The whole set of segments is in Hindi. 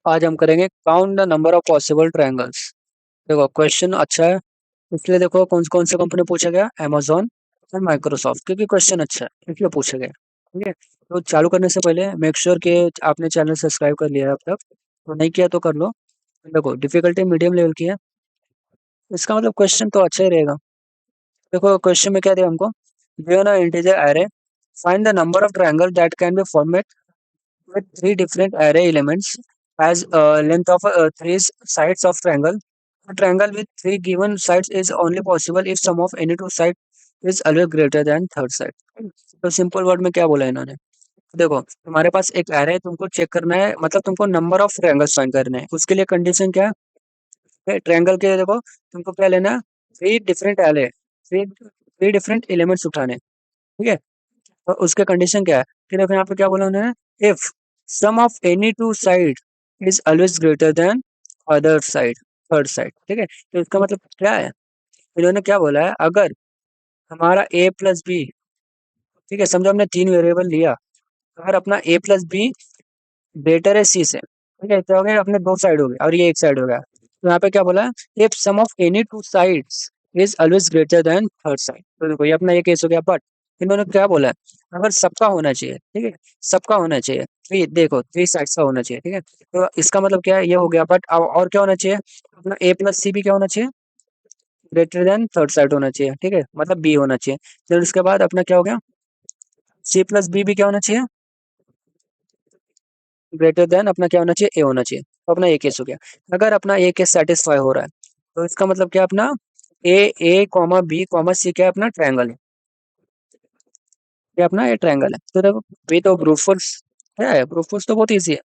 आज हम करेंगे count the number of possible triangles. देखो क्वेश्चन अच्छा है, इसलिए देखो कौन कौन से कंपनी पूछा गया, अमेजोन और माइक्रोसॉफ्ट, क्योंकि क्वेश्चन अच्छा है इसलिए पूछा गया। ठीक है, तो चालू करने से पहले मेक श्योर कि आपने चैनल सब्सक्राइब कर लिया है अब तक, तो नहीं किया तो कर लो। देखो डिफिकल्टी मीडियम लेवल की है, इसका मतलब क्वेश्चन तो अच्छा ही रहेगा। देखो क्वेश्चन में क्या दिया हमको, गिवन अ इंटीजर अरे, find the number of triangle that can be format with three different array elements as length of three sides of triangle. A triangle with three given sides is only possible if sum of any two sides is always greater than third side. तो सिंपल वर्ड में क्या बोला इन्होंने, देखो तुम्हारे पास एक एरे है, तुमको चेक करना है, मतलब तुमको नंबर ऑफ ट्रायंगल्स फाइंड करने हैं। उसके लिए कंडीशन क्या है, ट्रायंगल के लिए देखो तुमको क्या लेना है, three different array, three three different elements उठाने हैं, ठीक है। और उसके कंडीशन क्या है कि देखो यहाँ पे क्या बोला उन्होंने, if sum of any two side is always greater than other side, third side, ठीक है। तो इसका मतलब क्या है, इन्होंने क्या बोला है, अगर हमारा ए प्लस बी, ठीक है, समझो हमने तीन वेरिएबल लिया, अगर अपना ए प्लस बी ग्रेटर है सी से, ठीक है, तो हो गया अपने दो साइड हो गए और ये एक साइड हो गया। तो यहाँ पे क्या बोला है, if sum of any two sides is always greater than third side. तो देखो ये अपना ये केस हो गया, बट इन्होंने क्या बोला है, अगर सबका होना चाहिए, ठीक है, सबका होना चाहिए, थ्री, देखो थ्री साइड्स का होना चाहिए, ठीक है। तो इसका मतलब क्या है, ये हो गया, बट और क्या होना चाहिए, अपना ए प्लस सी भी क्या होना चाहिए, ग्रेटर देन थर्ड साइड होना चाहिए, ठीक है, मतलब बी होना चाहिए। फिर उसके बाद अपना क्या हो गया, सी प्लस बी भी क्या होना चाहिए, ग्रेटर देन अपना क्या होना चाहिए, ए होना चाहिए। तो अपना ए केस हो गया, अगर अपना ए केस सेटिस्फाई हो रहा है, तो इसका मतलब क्या, अपना ए ए कॉमा बी कॉमा सी क्या है, अपना ट्रायंगल है, ये अपना ये ट्रायंगल है। तो देखो बी तो ब्रूट फोर्स है, ब्रूट फोर्स तो बहुत ईजी है।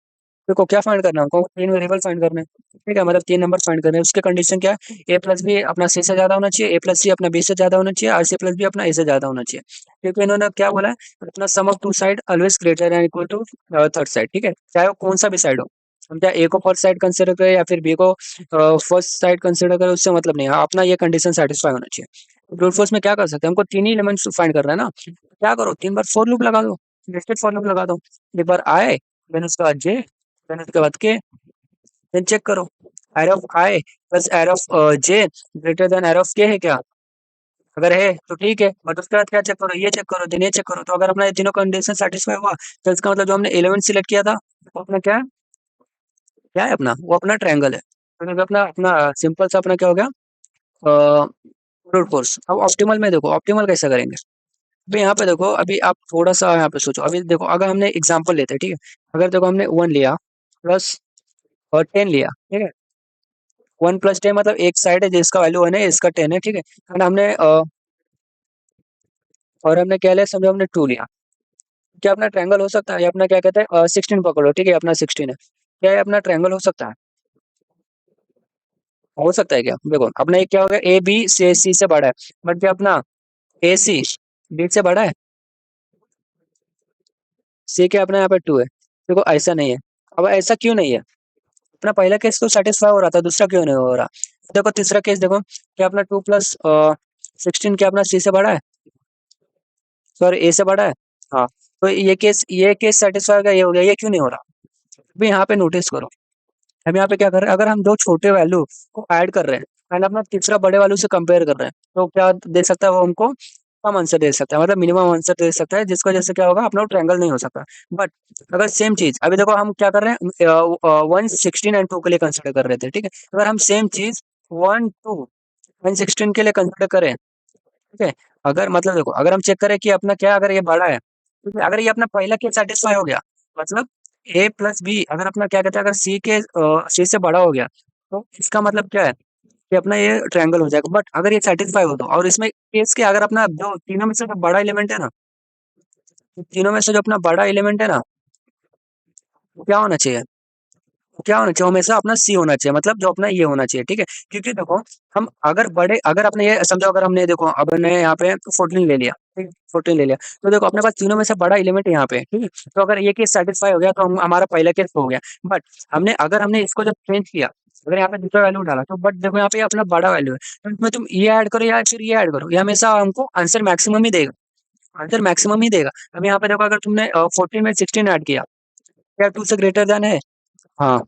देखो क्या फाइंड करना है हमको, तीन वेरिएबल फाइंड करने हैं, ठीक है, मतलब तीन नंबर फाइंड करने हैं। उसके कंडीशन क्या है, ए प्लस बी अपना सी से ज्यादा होना चाहिए, ए प्लस सी अपना बी से ज्यादा होना चाहिए, और सी प्लस बी अपना ए से ज्यादा होना चाहिए। क्योंकि इन्होंने क्या बोला है, अपना sum of two side always greater and equal to third side, ठीक है, चाहे वो कौन सा भी साइड हो। हम चाहे ए को फर्स्ट साइड कंसिडर करें या फिर बी को फर्स्ट साइड कंसिडर करें, उससे मतलब नहीं है, अपना ये कंडीशन सेटिस्फाई होना चाहिए। ब्रूट फोर्स में क्या कर सकते हैं, हमको तीन ही एलिमेंट्स फाइंड करना है ना, क्या करो, तीन बार फॉर लूप लगा दो, नेस्टेड फॉर लूप लगा दो। एक बार आए, देन उसके बाद जे, देन उसके बाद के, देन चेक करो, air of I plus air of J greater than air of के है क्या, अगर है तो ठीक है, बट उसके बाद क्या चेक करो, ये चेक करो, देन ये चेक करो। तो अगर अपना ये तीनों कंडीशन सेटिस्फाई हुआ, तो इसका मतलब जो हमने एलिमेंट सिलेक्ट किया था वो अपना क्या है, क्या है अपना, वो अपना ट्रायंगल है। तो देखो अपना अपना सिंपल सा अपना क्या हो गया, ब्रूट फोर्स। अब ऑप्टिमल में देखो, ऑप्टिमल कैसे करेंगे, अभी यहाँ पे देखो, अभी आप थोड़ा सा यहाँ पे सोचो, अभी देखो अगर हमने एग्जाम्पल लेते हैं, ठीक है, अगर देखो हमने वन लिया प्लस और टेन लिया, ठीक है, वन प्लस टेन मतलब एक साइड है जिसका वैल्यू वन है, इसका टेन है, ठीक है, एंड हमने और हमने क्या लिया, समझो हमने टू लिया, क्या अपना ट्रायंगल हो सकता है, ये अपना क्या कहते हैं, 16 पकड़ो, ठीक है, अपना 16 है, क्या ये अपना ट्रायंगल हो सकता है, हो सकता है क्या, देखो अपना एक क्या हो गया, ए बी से सी से बड़ा है, बट क्या अपना ए सी बी से बड़ा है, सी क्या अपना यहाँ पे टू है, देखो ऐसा नहीं है। अब ऐसा क्यों नहीं है, अपना पहला केस तो सेटिस्फाई हो रहा था, दूसरा क्यों नहीं हो रहा, देखो तीसरा केस देखो, क्या अपना टू प्लस 16 क्या अपना सी से बड़ा है, सॉरी ए से बड़ा है, हाँ। तो ये केस सेटिस्फाई हो गया, ये हो गया, ये क्यों नहीं हो रहा। अभी यहाँ पे नोटिस करो, हम यहाँ पे क्या कर रहे हैं, अगर हम दो छोटे वैल्यू को ऐड कर रहे हैं एंड अपना तीसरा बड़े वैल्यू से कंपेयर कर रहे हैं, तो क्या दे सकता है वो हमको, कम आंसर दे सकता है, मतलब मिनिमम आंसर दे सकता है, जिसकी वजह से क्या होगा, अपना ट्रायंगल नहीं हो सकता। बट अगर सेम चीज, अभी देखो हम क्या कर रहे हैं, 116 एंड 2 के लिए कंसिडर कर रहे थे, ठीक है, अगर हम सेम चीज 1 2 116 के लिए कंसिडर करें, ठीक है, अगर मतलब देखो अगर हम चेक करें कि अपना क्या, अगर ये बड़ा है, ठीक है, अगर ये अपना पहला केस सेटिस्फाई हो गया, मतलब ए प्लस बी अगर अपना क्या कहते हैं, अगर सी से बड़ा हो गया, तो इसका मतलब क्या है कि अपना ये ट्रायंगल हो जाएगा। बट अगर ये सेटिस्फाई हो, तो और इसमें केस के अगर अपना जो तीनों में से जो बड़ा एलिमेंट है ना, तो तीनों में से जो अपना बड़ा एलिमेंट है ना, वो क्या होना चाहिए, वो क्या होना चाहिए, हमेशा अपना सी होना चाहिए, मतलब जो अपना ये होना चाहिए, ठीक है। क्योंकि देखो हम अगर बड़े, अगर अपने ये समझो, अगर हमने देखो अब हमने यहाँ पे 14 ले लिया, ठीक है, 14 ले लिया, तो देखो अपने पास तीनों में से बड़ा एलिमेंट यहाँ पे, ठीक है। तो अगर ये केस सेटिस्फाई हो गया, तो हमारा पहला केस हो गया। बट हमने अगर हमने इसको जब चेंज किया, अगर यहाँ पे दूसरा वैल्यू डाला, तो बट देखो यहाँ पे अपना बड़ा वैल्यू है, तो इसमें तुम ये ऐड करो या फिर ये ऐड करो, ये हमेशा हमको आंसर मैक्सिमम ही देगा, आंसर मैक्सिमम ही देगा। अब यहाँ पे देखो अगर तुमने 14 में 16 ऐड किया, क्या 2 से ग्रेटर देन है, हाँ,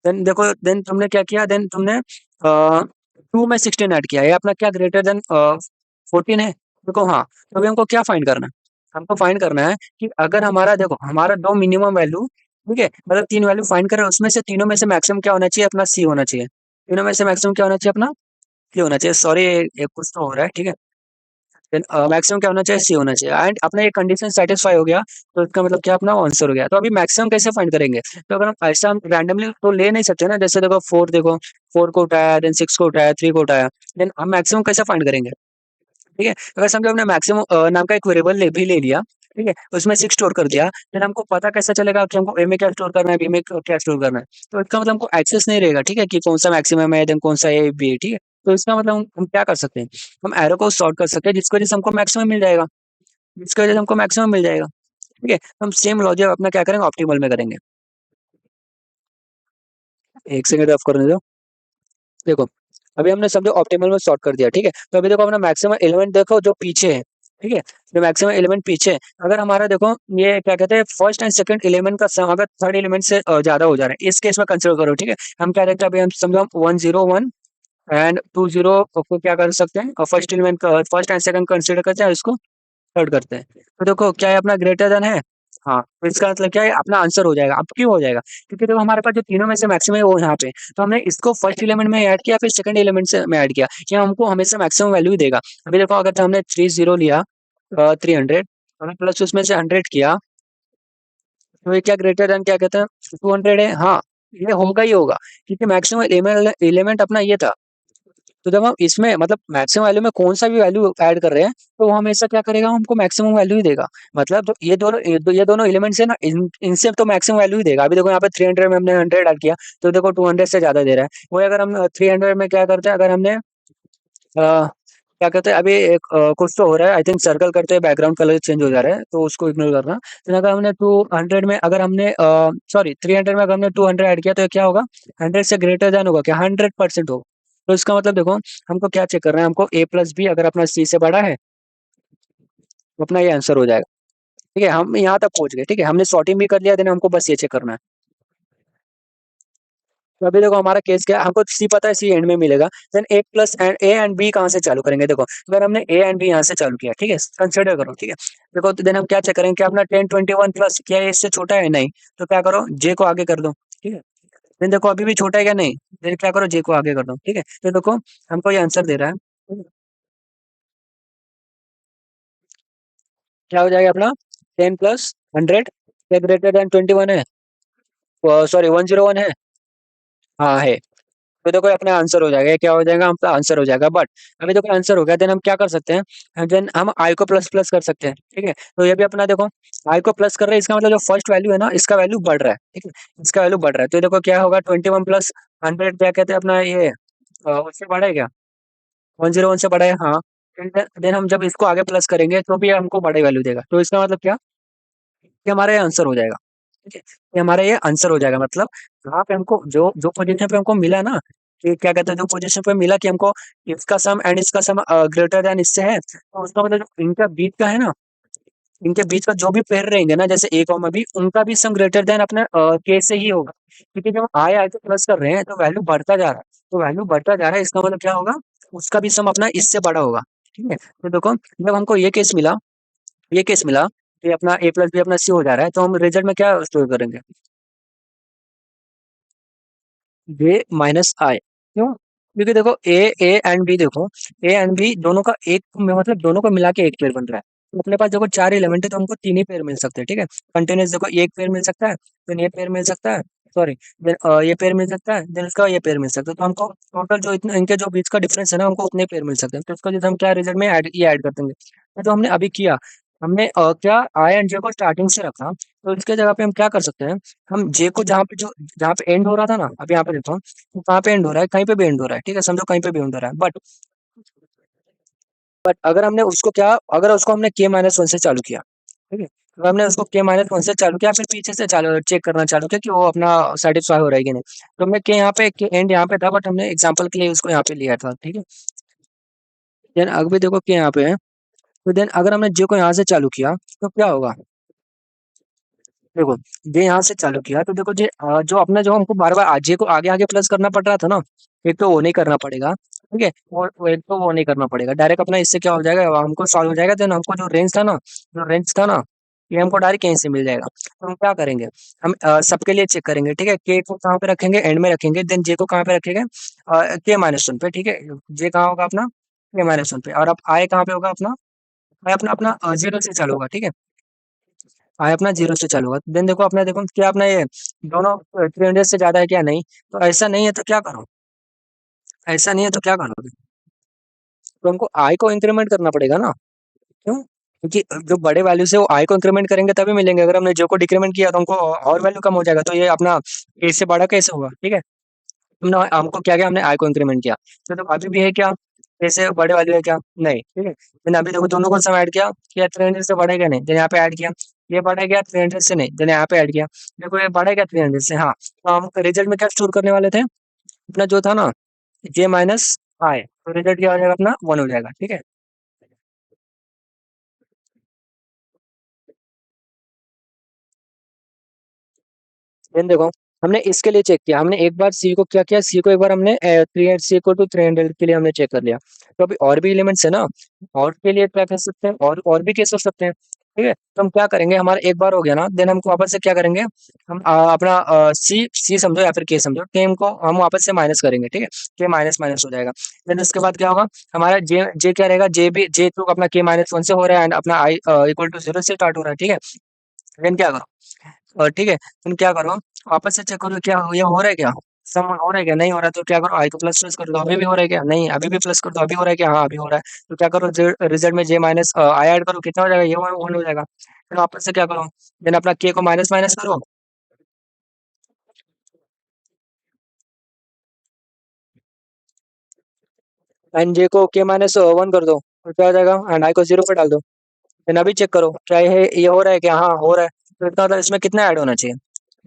देन देखो, देन तुमने क्या किया, देन तुमने 2 में 16 ऐड किया, ये अपना क्या ग्रेटर देन 14 है? देखो हाँ, तो अभी हमको क्या फाइंड करना है? हमको फाइंड करना है कि अगर हमारा, देखो हमारा दो मिनिमम वैल्यू, ठीक है, मतलब तीन वैल्यू फाइंड करें, उसमें से तीनों में से मैक्सिमम क्या होना चाहिए? अपना सी होना चाहिए। तीनों में से मैक्सिमम क्या होना चाहिए? अपना सी होना चाहिए। सॉरी, ये कुछ तो हो रहा है, ठीक है। देन मैक्सिमम क्या होना चाहिए? सी होना चाहिए। एंड अपना ये कंडीशन सेटिस्फाई हो गया, तो इसका मतलब क्या, अपना आंसर हो गया। तो अभी मैक्सिमम कैसे फाइंड करेंगे? तो अगर हम ऐसा, हम रैंडमली तो ले नहीं सकते ना, जैसे देखो 4, देखो 4 को उठाया, देन 6 को उठाया, 3 को उठाया, देन हम मैक्सिमम कैसे फाइंड करेंगे? ठीक है, अगर समझो हमने मैक्सिमम नाम का एक वेरिएबल भी ले लिया, ठीक है, उसमें 6 स्टोर कर दिया, फिर हमको पता कैसे चलेगा कि हमको ए में क्या स्टोर करना है, बी में क्या स्टोर करना है? तो इसका मतलब हमको एक्सेस नहीं रहेगा, ठीक है, कि कौन सा मैक्सिमम है, देन कौन सा ए बी है, ठीक है। तो इसका मतलब हम क्या कर सकते हैं? हम एरो को सॉर्ट कर सकते हैं, जिसकी वजह से हमको मैक्सिमम मिल जाएगा, जिसकी वजह से हमको मैक्सिमम मिल जाएगा। ठीक है, तो हम सेम लॉजिक अपना क्या करेंगे, ऑप्टिमल में करेंगे। एक सेकंड ऑफ करने दो। देखो, अभी हमने समझो ऑप्टिमल में सॉर्ट कर दिया, ठीक है। तो अभी देखो अपना मैक्सिमम एलिमेंट देखो जो पीछे है, ठीक है, जो मैक्सिमम एलिमेंट पीछे है, अगर हमारा देखो ये क्या कहते हैं, फर्स्ट एंड सेकंड एलिमेंट का सम अगर थर्ड एलिमेंट से ज्यादा हो जा रहा है, इस केस में कंसिडर करो, ठीक है। हम क्या देखते हैं, अभी हम समझो हम 101 एंड 20 को क्या कर सकते हैं, फर्स्ट एलिमेंट का फर्स्ट एंड सेकंड कंसिडर करते हैं, इसको थर्ड करते हैं। तो देखो क्या है, अपना ग्रेटर देन है। हाँ, तो इसका मतलब क्या है, अपना आंसर हो जाएगा। अब क्यों हो जाएगा? क्योंकि देखो हमारे पास जो तीनों में से मैक्सिमम है वो यहाँ पे, तो हमने इसको फर्स्ट एलिमेंट में ऐड किया, फिर सेकंड एलिमेंट से में ऐड किया, ये हमको हमेशा मैक्सिमम वैल्यू ही देगा। अभी देखो अगर हमने 30 लिया, 300, हमने प्लस उसमें से 100 किया, तो ये क्या ग्रेटर देन क्या कहते हैं, 200 है। हाँ, ये होगा ही होगा, क्योंकि मैक्सिमम एलिमेंट अपना ये था। तो जब हम इसमें मतलब मैक्सिमम वैल्यू में कौन सा भी वैल्यू ऐड कर रहे हैं, तो वो हमेशा क्या करेगा, हमको मैक्सिमम वैल्यू ही देगा। मतलब तो ये दोनों एलिमेंट्स है ना, इनसे तो मैक्सिमम वैल्यू ही देगा। अभी देखो यहाँ पे 300 में हमने 100 ऐड किया, तो देखो 200 से ज्यादा दे रहा है। वही अगर हम 300 में क्या करते हैं, अगर हमने क्या कहते हैं, अभी एक कुछ तो हो रहा है, आई थिंक सर्कल करते हैं, बैकग्राउंड कलर चेंज हो जा रहा है, तो उसको इग्नोर करना। तो अगर हमने 200 में, अगर हमने सॉरी 300 में अगर हमने 200 ऐड किया, तो ये क्या होगा, 100 से ग्रेटर देन होगा क्या, 100% होगा। तो इसका मतलब देखो, हमको क्या चेक करना है, हमको ए प्लस बी अगर अपना सी से बड़ा है, तो अपना ये आंसर हो जाएगा। ठीक है, हम यहाँ तक पहुंच गए, ठीक है, हमने सॉर्टिंग भी कर लिया, देन हमको बस ये चेक करना है। तो अभी देखो हमारा केस क्या है, हमको सी पता है, सी एंड में मिलेगा। Then A plus and A and B कहाँ से चालू करेंगे? देखो अगर हमने ए एंड बी यहाँ से चालू किया, ठीक है, कंसिडर करो, ठीक है। देखो तो देन हम क्या चेक करेंगे कि अपना 1021 प्लस क्या है, इससे छोटा है? नहीं। तो क्या करो, जे को आगे कर दो, ठीक है। देन देखो अभी भी छोटा है क्या? नहीं। देन क्या करो, जे को आगे कर दो, ठीक है। तो देखो हमको ये आंसर दे रहा है, ठीक है? क्या हो जाएगा अपना, 10 + 100 क्या ग्रेटर देन 21 है? सॉरी 101 है। हाँ है। तो देखो ये अपना आंसर हो जाएगा, ये क्या हो जाएगा, आपका आंसर हो जाएगा। बट अभी देखो आंसर हो गया, देन हम क्या कर सकते हैं, देन हम आई को प्लस प्लस कर सकते हैं, ठीक है। तो ये भी अपना देखो, आई को प्लस कर रहे हैं, इसका मतलब जो फर्स्ट वैल्यू है ना, इसका वैल्यू बढ़ रहा है, ठीक है, इसका वैल्यू बढ़ रहा है। तो देखो क्या होगा, 21 + 100 क्या कहते हैं अपना ये, उससे बड़ा है क्या, 101 से बड़ा है, हाँ। देन हम जब इसको आगे प्लस करेंगे, तो भी हमको बड़े वैल्यू देगा। तो इसका मतलब क्या, कि हमारा ये आंसर हो जाएगा, ठीक है, ये हमारा ये आंसर हो जाएगा। मतलब यहाँ पे हमको जो जो पोजीशन पे हमको मिला ना, कि क्या कहते हैं, जो पोजीशन पे मिला कि हमको इसका सम एंड इसका सम ग्रेटर देन इससे है, तो उसका मतलब जो इनका बीच का है ना, इनके बीच का जो भी पेयर रहेंगे ना, जैसे ए कॉमा बी, उनका भी सम ग्रेटर देन अपने के से ही होगा। क्योंकि जब आई आई को प्लस कर रहे हैं, तो वैल्यू बढ़ता जा रहा है, तो वैल्यू बढ़ता जा रहा है, इसका मतलब क्या होगा, उसका भी सम अपना इससे बड़ा होगा। ठीक है, तो देखो जब हमको ये केस मिला, ये अपना ए प्लस बी अपना सी हो जा रहा है, तो हम रिजल्ट में क्या स्टोर करेंगे, जे माइनस आई। क्यों? क्योंकि देखो ए एंड बी, देखो ए एंड बी दोनों का एक मतलब दोनों को मिला के एक पेयर बन रहा है। तो अपने पास देखो चार एलिमेंट है, तो हमको तीन ही पेयर मिल सकते हैं, ठीक है। कंटिन्यूस देखो ये एक पेयर मिल सकता है, देन ये पेयर मिल सकता है, सॉरी, देन ये पेयर मिल सकता है, देन इसका ये पेयर मिल सकता है। तो हमको टोटल जो इतने इनके जो बीच का डिफरेंस है ना, हमको उतने पेयर मिल सकते हैं। तो इसको जैसे हम क्या रिजल्ट में ऐड कर देंगे। तो जो हमने अभी किया, हमने क्या आई एंड जे को स्टार्टिंग से रखा, तो इसके जगह पे हम क्या कर सकते हैं, हम जे को जहाँ पे एंड हो रहा था ना, अब यहाँ पे देखो वो कहाँ पे एंड हो रहा है, कहीं पे भी एंड हो रहा है, ठीक है, समझो कहीं पे भी एंड हो रहा है। बट अगर हमने उसको क्या, अगर उसको हमने k-1 से चालू किया, ठीक है, तो हमने उसको k-1 से चालू किया, फिर पीछे से चालू चेक करना चालू किया कि वो अपना सेटिस्फाई हो रहा है कि नहीं। तो हमने के यहाँ पे एंड यहाँ पे था, बट हमने एग्जाम्पल के लिए उसको यहाँ पे लिया था, ठीक है। देन अभी देखो के यहाँ पे है, तो देन अगर हमने जे को यहाँ से चालू किया, तो क्या होगा, देखो ये यहाँ से चालू किया तो देखो जो अपना जो हमको बार बार जे को आगे आगे प्लस करना पड़ रहा था ना, एक तो वो नहीं करना पड़ेगा, ठीक है, और एक तो वो नहीं करना पड़ेगा डायरेक्ट अपना, इससे क्या हो जाएगा हमको सॉल्व हो जाएगा, देन हमको जो रेंज था ना, ये हमको डायरेक्ट यहीं से मिल जाएगा। तो हम क्या करेंगे, हम सबके लिए चेक करेंगे, ठीक है, के को कहाँ पे रखेंगे, एंड में रखेंगे, देन जे को कहाँ पे रखेंगे, के-1 पे, ठीक है, जे कहाँ होगा अपना, के-1 पे, और अब आई कहाँ पे होगा अपना, आई अपना अपना जीरो से चालू होगा, ठीक है, आई अपना जीरो से चालू होगा, देन देखो अपना, देखो क्या अपना ये दोनों 300 से ज्यादा है क्या, नहीं, तो ऐसा नहीं है तो क्या करो, ऐसा नहीं है तो क्या करोगे, तो हमको आई को इंक्रीमेंट करना पड़ेगा ना, क्यों, क्योंकि जो बड़े वैल्यू से वो आई को इंक्रीमेंट करेंगे तभी मिलेंगे, अगर हमने जो को डिक्रीमेंट किया तो हमको और वैल्यू कम हो जाएगा, तो ये अपना ए से बड़ा कैसे होगा, ठीक है, हमने हमको क्या किया, हमने आई को इंक्रीमेंट किया, तो अभी भी है क्या, ए से बड़े वैल्यू है क्या, नहीं, ठीक है, मैंने अभी देखो दोनों को सम ऐड किया, क्या 300 से बढ़ेगा, नहीं, तो यहाँ पे ऐड किया, ये बढ़ा गया 300 से, नहीं, तो यहाँ पे ऐड किया, देखो ये बढ़ेगा 300 से, हाँ, तो हम रिजल्ट में क्या स्टोर करने वाले थे, अपना जो था ना, जे माइनस आई, तो रिजल्ट क्या हो जाएगा अपना 1 हो जाएगा, ठीक है, देन देखो हमने इसके लिए चेक किया, हमने एक बार सी को क्या किया, सी को एक बार हमने 3 सी को टू 300 के लिए हमने चेक कर लिया, तो अभी और भी एलिमेंट्स है ना, और के लिए क्या कर सकते हैं, और भी केस हो सकते हैं, ठीक है, तो हम क्या करेंगे, हमारा एक बार हो गया ना, देन हमको वापस से क्या करेंगे, हम अपना सी सी समझो या फिर के समझो, के को हम वापस से माइनस करेंगे, ठीक है, के माइनस माइनस हो जाएगा, देन उसके बाद क्या होगा, हमारा जे जे क्या रहेगा, जे तो अपना के-1 से हो रहा है, एंड अपना आई इक्वल टू 0 से स्टार्ट हो रहा है, ठीक है, देन क्या करो, ठीक है, तुम क्या करो, वापस से चेक करो क्या ये हो रहा है क्या, सम हो रहा है क्या, नहीं हो रहा है तो क्या करो, आई को प्लस प्लस कर दो, अभी भी हो रहा है क्या, नहीं, अभी भी प्लस कर दो, अभी हो रहा है क्या, हाँ अभी हो रहा है, तो क्या करो, रिजल्ट में जे माइनस आई ऐड करो, कितना हो जाएगा, ये 1 हो जाएगा, फिर वापस से क्या करो, देन अपना के को माइनस माइनस करो, एंड जे को के-1 कर दो, तो क्या हो जाएगा, एंड आई को 0 पे डाल दो, देन अभी चेक करो क्या ये हो रहा है क्या, हाँ हो रहा है, तो इसका मतलब इसमें कितना ऐड होना चाहिए,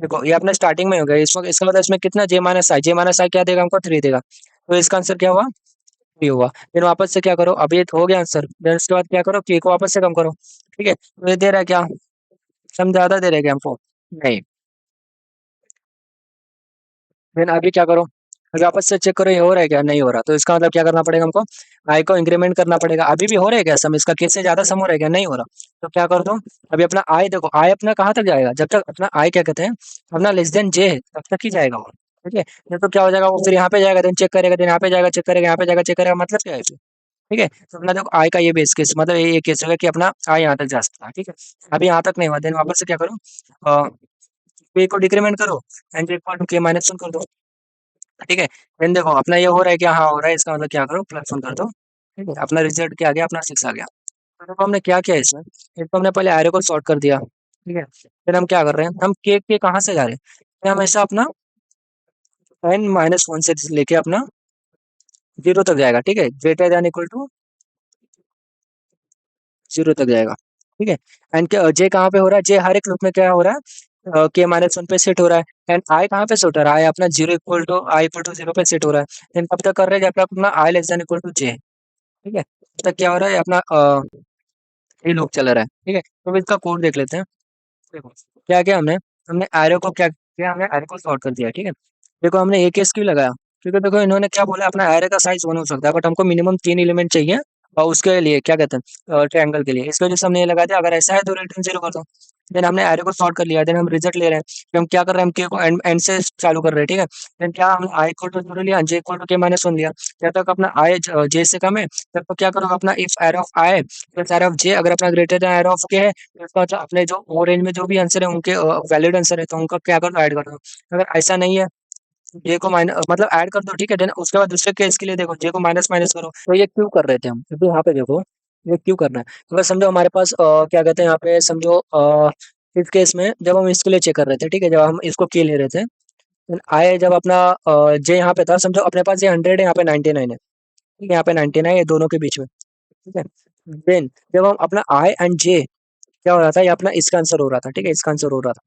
देखो ये अपने स्टार्टिंग में हो गया, इसमें इसका मतलब इसमें कितना, जे माइनस आई क्या देगा हमको, 3 देगा, तो इसका आंसर क्या हुआ, 3 हुआ, फिर वापस से क्या करो, अब ये तो हो गया आंसर, देन उसके बाद क्या करो, के को वापस से कम करो, ठीक है, तो ये दे रहा है क्या, सम ज्यादा दे रहा है क्या हमको, नहीं, देन अभी क्या करो, अभी वापस से चेक करो ये हो रहा है क्या, नहीं हो रहा, तो इसका मतलब क्या करना पड़ेगा हमको, आई को इंक्रीमेंट करना पड़ेगा, अभी भी हो रहा है क्या सम, इसका के से ज्यादा सम हो रहा है क्या, नहीं हो रहा, तो क्या कर दो, अभी अपना आई देखो, आई अपना कहाँ तक जाएगा, जब तक अपना आई क्या कहते हैं, अपना लेस देन जे है तब तक ही जाएगा वो, ठीक है, नहीं तो क्या हो जाएगा, वो फिर यहाँ पे जाएगा, देन चेक करेगा, देन यहाँ पे जाएगा, चेक करेगा, यहाँ पे जाएगा, चेक करेगा, मतलब क्या है इसे? ठीक है, तो अपना देखो आई का ये बेस केस, मतलब ये केस होगा कि अपना आई यहाँ तक जा सकता है, ठीक है, अभी यहाँ तक नहीं हुआ, देन वापस से क्या करो, पे को डिक्रीमेंट करो, एंड इक्वल टू के-1 कर दो, ठीक है, देन देखो अपना ये हो रहा है क्या, हाँ हो रहा है, इसका मतलब क्या करो, +1 कर दो, ठीक है, अपना रिजल्ट क्या आ गया, अपना 6 आ गया, तो देखो हमने क्या किया इसमें, एक तो हमने पहले एरो को सॉर्ट कर दिया, ठीक है, फिर हम क्या कर रहे हैं, हम के कहाँ से जा रहे हैं, ये हमेशा अपना n-1 से लेके अपना 0 तक जाएगा, ठीक है, ग्रेटर देन इक्वल टू 0 तक जाएगा, ठीक है, एंड जे कहाँ पे हो रहा है, जे हर एक लूप में क्या हो रहा है, के-1 पे सेट हो रहा है, एंड आई कहाँ पे सेट हो रहा है, आई अपना 0 equal to i equal to 0 पे सेट हो रहा है, देन कब तक कर रहे हैं जब तक अपना आई लेस देन इक्वल टू जे, ठीक है, तब तक क्या हो रहा है अपना ये लूप चल रहा है, ठीक है, तो अब इसका कोड देख लेते हैं, देखो क्या किया हमने, हमने एरो को क्या किया, हमने एरो को सॉर्ट कर दिया, ठीक है, देखो हमने एक केस क्यों लगाया, क्योंकि देखो इन्होंने क्या बोला, अपना एरे का साइज 1 हो सकता है, बट हमको मिनिमम 3 एलिमेंट चाहिए, और उसके लिए क्या कहते हैं, ट्रायंगल के लिए, इसकी वजह से हमने ये लगा दिया, अगर ऐसा है तो रिटर्न 0 कर दो, देन हमने एरे को सॉर्ट कर लिया, देन हम रिजल्ट ले रहे हैं, फिर हम क्या कर रहे हैं, हम के को एंड एंड से चालू कर रहे हैं, ठीक है, देन क्या हमने आई इक्वल टू 0 लिया, जे इक्वल टू के-1 लिया, जब तक अपना आई जे से कम है तब तक क्या करोगे, अपना if arrow of I plus arrow of J अगर अपना ग्रेटर देन एरो ऑफ के है, तो इसका मतलब अपने जो वो रेंज में जो भी आंसर है उनके वैलिड आंसर है, तो उनका क्या करो, ऐड कर दो, अगर ऐसा नहीं है, जे को माइनस मतलब ऐड कर दो, ठीक है, देन उसके बाद दूसरे केस के लिए देखो, जे को माइनस माइनस करो, तो ये क्यों कर रहे थे हम, क्योंकि यहाँ पे देखो ये क्यों करना है, अगर समझो हमारे पास क्या कहते हैं, यहाँ पे समझो इस केस में जब हम इसके लिए चेक कर रहे थे, ठीक है, जब हम इसको के ले रहे थे, देन आए जब अपना जे यहाँ पे था, समझो अपने पास ये 100 है, यहाँ पे 99 है, ठीक है, यहाँ पे 99 है, ये दोनों के बीच में, ठीक है, देन जब हम अपना आई एंड जे क्या हो रहा था, ये अपना इसका आंसर हो रहा था, ठीक है, इसका आंसर हो रहा था,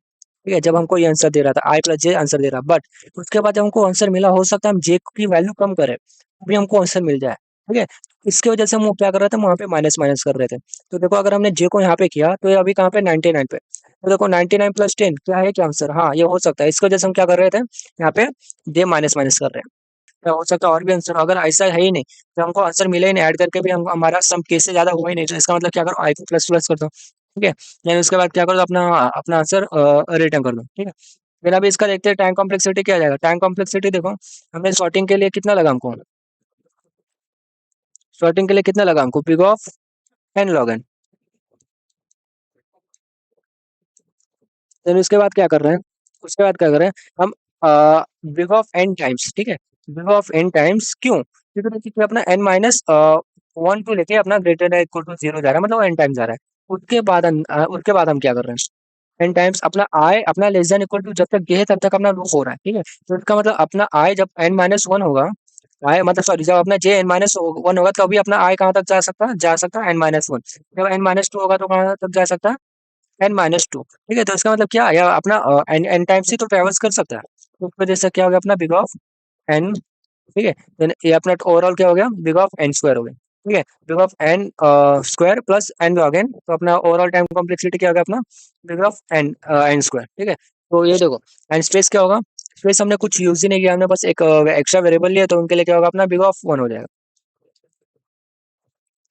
ठीक है, जब हमको ये आंसर दे रहा था आई प्लस जे आंसर दे रहा, बट उसके बाद जब हमको आंसर मिला, हो सकता है हम जे की वैल्यू कम करें, अभी हमको आंसर मिल जाए, ठीक है, इसकी वजह से हम वो क्या कर रहे थे, हम वहाँ पे माइनस माइनस कर रहे थे, तो देखो अगर हमने जे को यहाँ पे किया तो ये अभी कहाँ पे 99 पे, तो देखो 99 प्लस 10 क्या है, क्या आंसर, हाँ ये हो सकता है। इसको जैसे हम क्या कर रहे थे यहाँ पे, ये माइनस माइनस कर रहे हैं। क्या हो सकता है और भी आंसर, अगर ऐसा है ही नहीं तो हमको आंसर मिले ही नहीं, ऐड करके भी हम हमारा सम के से ज्यादा हुआ ही नहीं, तो इसका मतलब क्या करो, आई को प्लस प्लस कर दो, ठीक है। यानी उसके बाद क्या करो, अपना अपना आंसर रिटर्न कर दो, ठीक है। फिर अभी इसका देखते हैं टाइम कॉम्प्लेक्सिटी क्या आ जाएगा। टाइम कॉम्प्लेक्सिटी देखो, हमने सॉर्टिंग के लिए कितना लगा हमको, सॉर्टिंग के लिए कितना लगा हमको, big of n log n. फिर उसके बाद क्या कर रहे हैं, उसके बाद क्या कर रहे हैं हम, बिग ऑफ एन टाइम्स, ठीक है। बिग ऑफ एन टाइम्स क्यों, क्योंकि देखिए अपना एन माइनस 1 टू लेके अपना ग्रेटर है इक्वल टू 0 जा रहा है, मतलब एन टाइम जा रहा है। उसके बाद हम क्या कर रहे हैं, एन टाइम्स अपना आई अपना लेस देन इक्वल टू जब तक ये है तब तक अपना लूप हो रहा है, ठीक है। तो इसका मतलब अपना आई जब एन माइनस वन होगा, आई मतलब सॉरी जब अपना जे एन माइनस वन होगा तो अभी अपना आई कहाँ तक जा सकता है, एन माइनस वन। जब एन माइनस टू होगा तो कहाँ तक जा सकता है, एन माइनस टू, ठीक है। तो इसका मतलब क्या, या अपना एन एन टाइम्स ही तो ट्रेवल्स कर सकता है, तो उस वजह से क्या हो गया अपना बिग ऑफ एन, ठीक है। then ये अपना ओवरऑल क्या हो गया, बिग ऑफ एन स्क्वायर हो गया, ठीक है। Big of n square plus n log n, तो अपना ओवरऑल टाइम कॉम्प्लेक्सिटी क्या होगा अपना, big of n n square, ठीक है। तो ये देखो, एंड स्पेस क्या होगा, स्पेस हमने कुछ यूज ही नहीं किया, हमने बस एक एक्स्ट्रा वेरिएबल लिया, तो उनके लिए क्या होगा अपना बिग ऑफ वन हो जाएगा।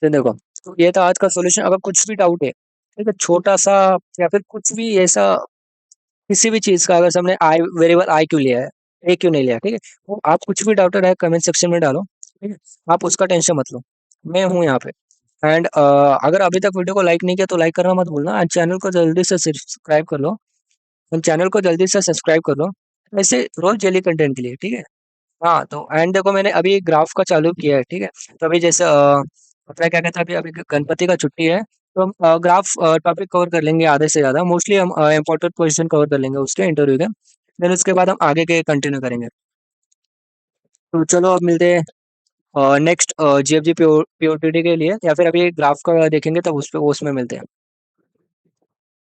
तो देखो, तो ये था आज का सॉल्यूशन। अगर कुछ भी डाउट है, ठीक है, छोटा सा या फिर कुछ भी ऐसा, किसी भी चीज का अगर हमने आई वेरिएबल आई क्यों लिया है, ए क्यों नहीं लिया, ठीक है, वो आप कुछ भी डाउट है कमेंट सेक्शन में डालो, ठीक है। आप उसका टेंशन मत लो, मैं हूँ यहाँ पे। एंड अगर अभी तक वीडियो को लाइक नहीं किया तो लाइक करना मत भूलना, एंड चैनल को जल्दी से सब्सक्राइब कर लो, एंड चैनल को जल्दी से सब्सक्राइब कर लो, ऐसे रोज डेली कंटेंट के लिए, ठीक है। हाँ तो एंड देखो, मैंने अभी ग्राफ का चालू किया है, ठीक है। तो अभी जैसे अपना क्या कहते हैं, अभी अभी गणपति का छुट्टी है, तो हम ग्राफ टॉपिक कवर कर लेंगे आधे से ज्यादा, मोस्टली हम इम्पोर्टेंट क्वेश्चन कवर कर लेंगे उसके इंटरव्यू के। देन उसके बाद हम आगे के कंटिन्यू करेंगे। तो चलो अब मिलते हैं नेक्स्ट जीएफजी पीओटीटी के लिए, या फिर अभी ग्राफ का देखेंगे तब उस पे उसमें मिलते हैं।